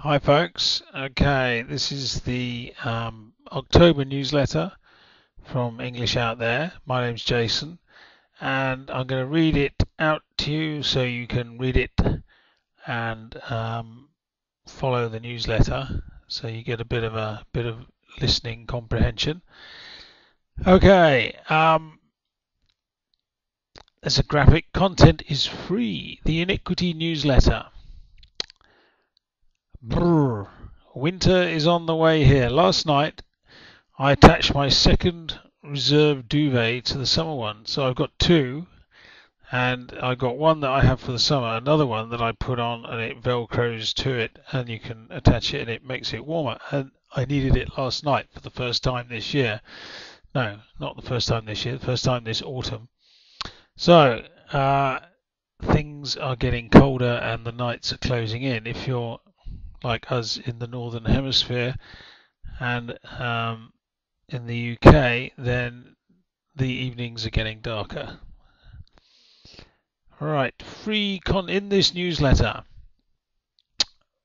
Hi folks. Okay, this is the October newsletter from English Out There. My name's Jason, and I'm going to read it out to you so you can read it and follow the newsletter, so you get a bit of listening comprehension. Okay, there's a graphic. Content is free. The Iniquity newsletter. Brrr. Winter is on the way here. Last night I attached my second reserve duvet to the summer one, so I've got two, and I've got one that I have for the summer, another one that I put on and it velcros to it, and you can attach it and it makes it warmer. And I needed it last night for the first time this year. No, not the first time this year, the first time this autumn. So things are getting colder and the nights are closing in. If you're like us in the northern hemisphere and in the UK, then the evenings are getting darker. Right, in this newsletter,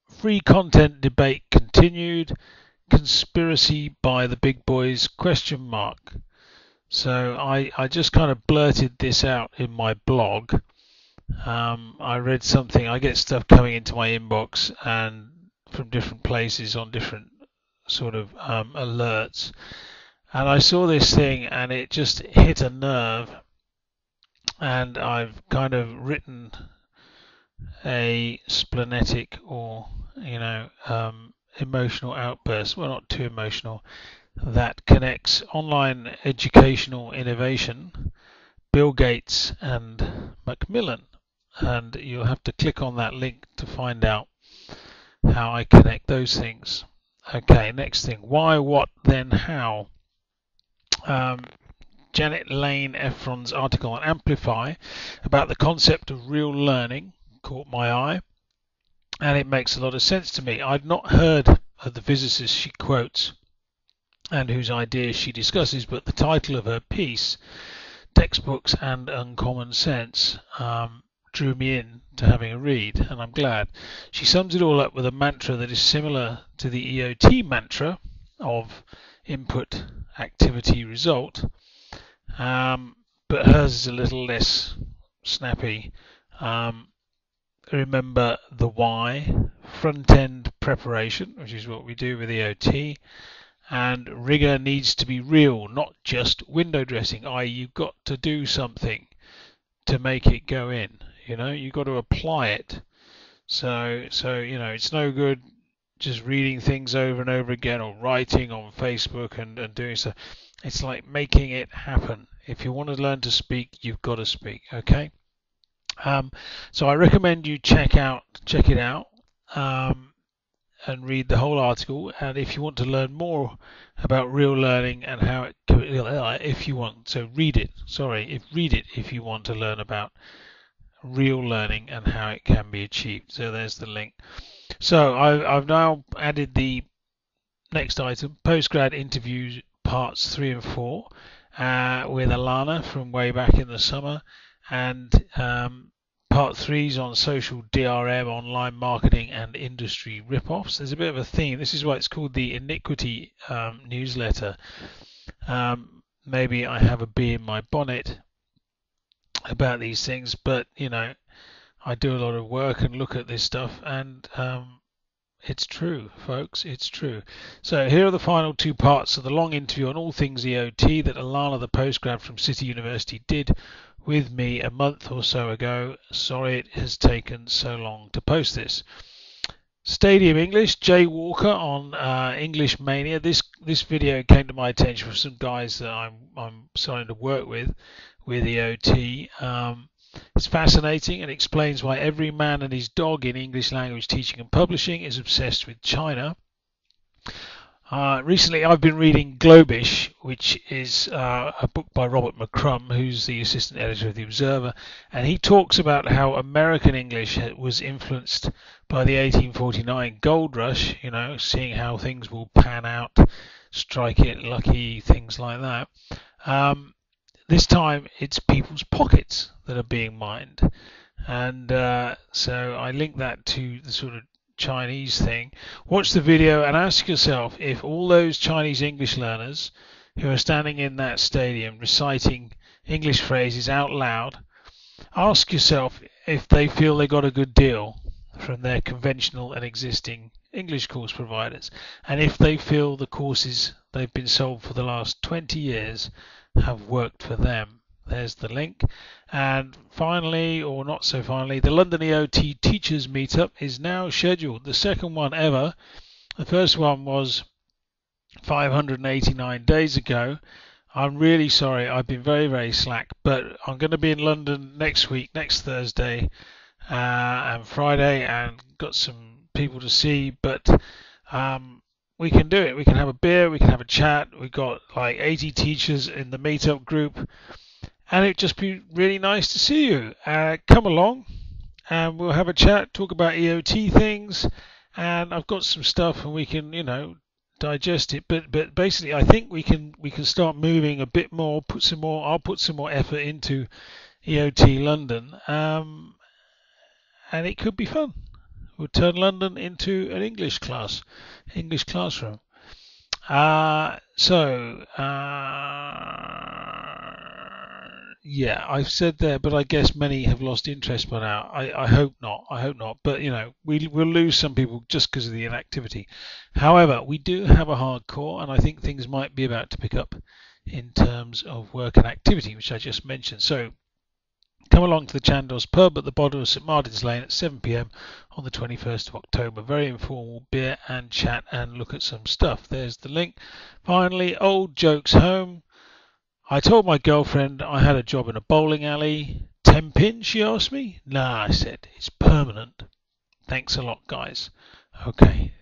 free content debate continued, conspiracy by the big boys ? So I just kind of blurted this out in my blog. I read something. I get stuff coming into my inbox and from different places on different sort of alerts, and I saw this thing and it just hit a nerve, and I've kind of written a splenetic or emotional outburst, well, not too emotional, that connects online educational innovation, Bill Gates and Macmillan, and you'll have to click on that link to find out how I connect those things. Okay, next thing. Why, what, then how? Janet Lane Efron's article on Amplify about the concept of real learning caught my eye, and it makes a lot of sense to me. I'd not heard of the physicist she quotes and whose ideas she discusses, but the title of her piece, Textbooks and Uncommon Sense, drew me in to having a read, and I'm glad. She sums it all up with a mantra that is similar to the EOT mantra of input, activity, result, but hers is a little less snappy. Remember the why, front-end preparation, which is what we do with EOT, and rigor needs to be real, not just window dressing, i.e. you've got to do something to make it go in. You've got to apply it. So it's no good just reading things over and over again or writing on Facebook and doing stuff. It's like making it happen. If you want to learn to speak, you've got to speak. Okay. So I recommend you check it out, and read the whole article. And if you want to learn more about real learning and how it, if you want, so read it. Read it if you want to learn about real learning and how it can be achieved. So there's the link. So I've now added the next item, postgrad interviews parts 3 and 4, with Alana from way back in the summer, and part 3 is on social DRM, online marketing and industry rip-offs. There's a bit of a theme. This is why it's called the Iniquity newsletter. Maybe I have a bee in my bonnet about these things, but I do a lot of work and look at this stuff, and it's true, folks, it's true. So here are the final 2 parts of the long interview on all things EOT that Alana, the postgrad from City University, did with me a month or so ago. Sorry it has taken so long to post this. Stadium English, Jay Walker on English Mania. This video came to my attention from some guys that I'm starting to work with EOT. It's fascinating and explains why every man and his dog in English language teaching and publishing is obsessed with China. Recently I've been reading Globish, which is a book by Robert McCrum, who's the assistant editor of The Observer, and he talks about how American English was influenced by the 1849 gold rush, seeing how things will pan out, strike it lucky, things like that. This time it's people's pockets that are being mined, and so I link that to the sort of Chinese thing, watch the video and ask yourself if all those Chinese English learners who are standing in that stadium reciting English phrases out loud, ask yourself if they feel they got a good deal from their conventional and existing English course providers, and if they feel the courses they've been sold for the last 20 years have worked for them. There's the link. And finally, or not so finally, the London EOT Teachers Meetup is now scheduled. The second one ever. The first one was 589 days ago. I'm really sorry, I've been very, very slack, but I'm going to be in London next week, next Thursday and Friday, and got some people to see, but we can do it. We can have a beer, we can have a chat. We've got like 80 teachers in the meetup group, and it'd just be really nice to see you. Come along and we'll have a chat, talk about EOT things, and I've got some stuff and we can, digest it. But basically, I think we can start moving a bit more. I'll put some more effort into EOT London, and it could be fun. We'll turn London into an English classroom. Yeah, I've said there, but I guess many have lost interest by now. I hope not. But we'll lose some people just because of the inactivity. However, we do have a hardcore, and I think things might be about to pick up in terms of work and activity, which I just mentioned. So come along to the Chandos pub at the bottom of St Martin's Lane at 7 p.m. on the 21st of October. Very informal beer and chat and look at some stuff. There's the link. Finally, old jokes home. I told my girlfriend I had a job in a bowling alley. 10 pin, she asked me. Nah, I said, it's permanent. Thanks a lot, guys. Okay.